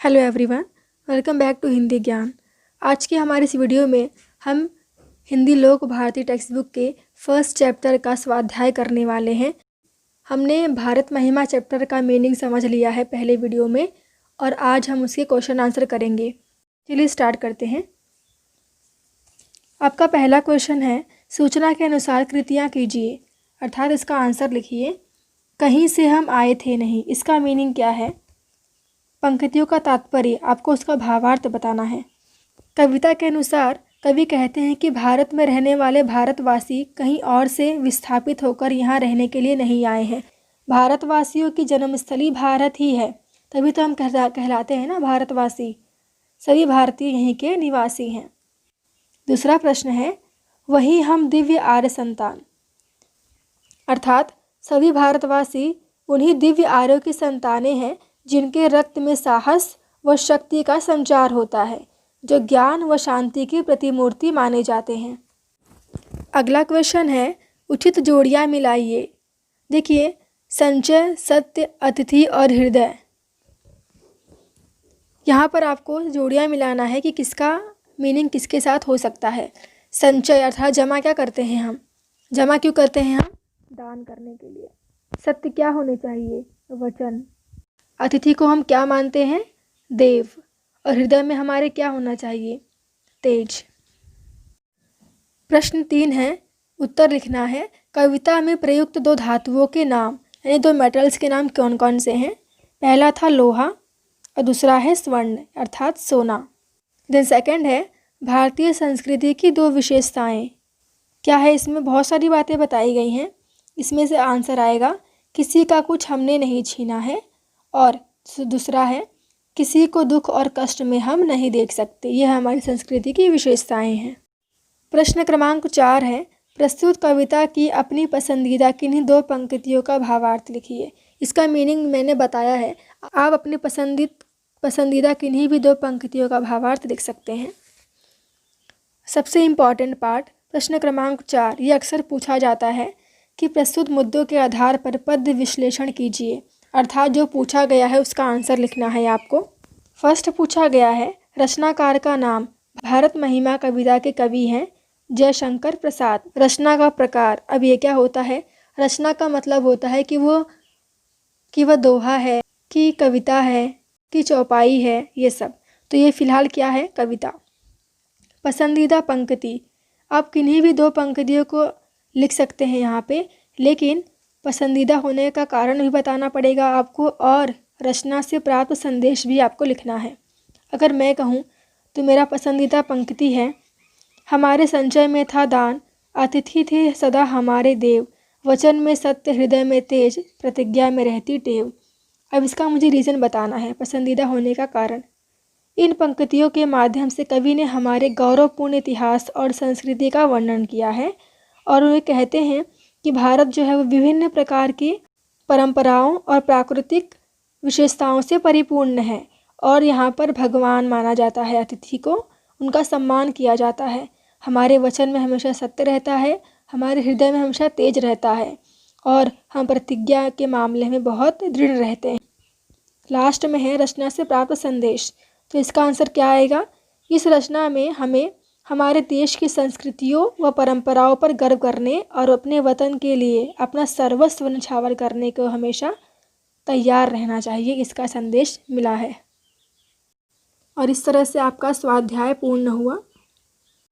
Hello everyone, welcome back to Hindi Gyan. आज की हमारी इस वीडियो में हम हिंदी लोक भारती टेक्स्ट बुक के फर्स्ट चैप्टर का स्वाध्याय करने वाले हैं। हमने भारत महिमा चैप्टर का मीनिंग समझ लिया है पहले वीडियो में और आज हम उसके क्वेश्चन आंसर करेंगे। चलिए स्टार्ट करते हैं। आपका पहला क्वेश्चन है, सूचना के अनुसार कृतियाँ कीजिए, अर्थात इसका आंसर लिखिए। कहीं से हम आए थे नहीं, इसका मीनिंग क्या है? पंक्तियों का तात्पर्य, आपको उसका भावार्थ बताना है। कविता के अनुसार कवि कहते हैं कि भारत में रहने वाले भारतवासी कहीं और से विस्थापित होकर यहाँ रहने के लिए नहीं आए हैं। भारतवासियों की जन्मस्थली भारत ही है, तभी तो हम कहलाते हैं ना भारतवासी। सभी भारतीय यहीं के निवासी हैं। दूसरा प्रश्न है, वही हम दिव्य आर्य संतान, अर्थात सभी भारतवासी उन्हीं दिव्य आर्यों की संतानें हैं जिनके रक्त में साहस व शक्ति का संचार होता है, जो ज्ञान व शांति की प्रतिमूर्ति माने जाते हैं। अगला क्वेश्चन है, उचित जोड़ियाँ मिलाइए। देखिए, संचय, सत्य, अतिथि और हृदय, यहाँ पर आपको जोड़ियाँ मिलाना है कि किसका मीनिंग किसके साथ हो सकता है। संचय अर्थात जमा क्या करते हैं हम, जमा क्यों करते हैं हम? दान करने के लिए। सत्य क्या होने चाहिए? वचन। अतिथि को हम क्या मानते हैं? देव। और हृदय में हमारे क्या होना चाहिए? तेज। प्रश्न 3 है, उत्तर लिखना है। कविता में प्रयुक्त दो धातुओं के नाम, यानी दो मेटल्स के नाम कौन कौन से हैं? पहला था लोहा और दूसरा है स्वर्ण अर्थात सोना। देन सेकंड है, भारतीय संस्कृति की दो विशेषताएं। क्या है इसमें? बहुत सारी बातें बताई गई हैं। इसमें से आंसर आएगा, किसी का कुछ हमने नहीं छीना है, और दूसरा है, किसी को दुख और कष्ट में हम नहीं देख सकते। यह हमारी संस्कृति की विशेषताएं हैं। प्रश्न क्रमांक 4 है, प्रस्तुत कविता की अपनी पसंदीदा किन्हीं दो पंक्तियों का भावार्थ लिखिए। इसका मीनिंग मैंने बताया है, आप अपनी पसंदीदा किन्हीं भी दो पंक्तियों का भावार्थ लिख सकते हैं। सबसे इम्पॉर्टेंट पार्ट, प्रश्न क्रमांक 4, ये अक्सर पूछा जाता है कि प्रस्तुत मुद्दों के आधार पर पद्य विश्लेषण कीजिए, अर्थात जो पूछा गया है उसका आंसर लिखना है आपको। फर्स्ट पूछा गया है, रचनाकार का नाम। भारत महिमा कविता के कवि हैं जयशंकर प्रसाद। रचना का प्रकार, अब ये क्या होता है? रचना का मतलब होता है कि वह दोहा है, कि कविता है, कि चौपाई है, ये सब। तो ये फिलहाल क्या है? कविता। पसंदीदा पंक्ति, आप किन्हीं भी दो पंक्तियों को लिख सकते हैं यहाँ पे, लेकिन पसंदीदा होने का कारण भी बताना पड़ेगा आपको, और रचना से प्राप्त संदेश भी आपको लिखना है। अगर मैं कहूँ तो मेरा पसंदीदा पंक्ति है, हमारे संचय में था दान, अतिथि थे सदा हमारे देव, वचन में सत्य, हृदय में तेज, प्रतिज्ञा में रहती टेव। अब इसका मुझे रीज़न बताना है, पसंदीदा होने का कारण। इन पंक्तियों के माध्यम से कवि ने हमारे गौरवपूर्ण इतिहास और संस्कृति का वर्णन किया है, और उन्हें कहते हैं कि भारत जो है वो विभिन्न प्रकार की परंपराओं और प्राकृतिक विशेषताओं से परिपूर्ण है, और यहाँ पर भगवान माना जाता है अतिथि को, उनका सम्मान किया जाता है। हमारे वचन में हमेशा सत्य रहता है, हमारे हृदय में हमेशा तेज रहता है, और हम प्रतिज्ञा के मामले में बहुत दृढ़ रहते हैं। लास्ट में है रचना से प्राप्त संदेश, तो इसका आंसर क्या आएगा? इस रचना में हमें हमारे देश की संस्कृतियों व परंपराओं पर गर्व करने और अपने वतन के लिए अपना सर्वस्व न्यौछावर करने को हमेशा तैयार रहना चाहिए, इसका संदेश मिला है। और इस तरह से आपका स्वाध्याय पूर्ण हुआ।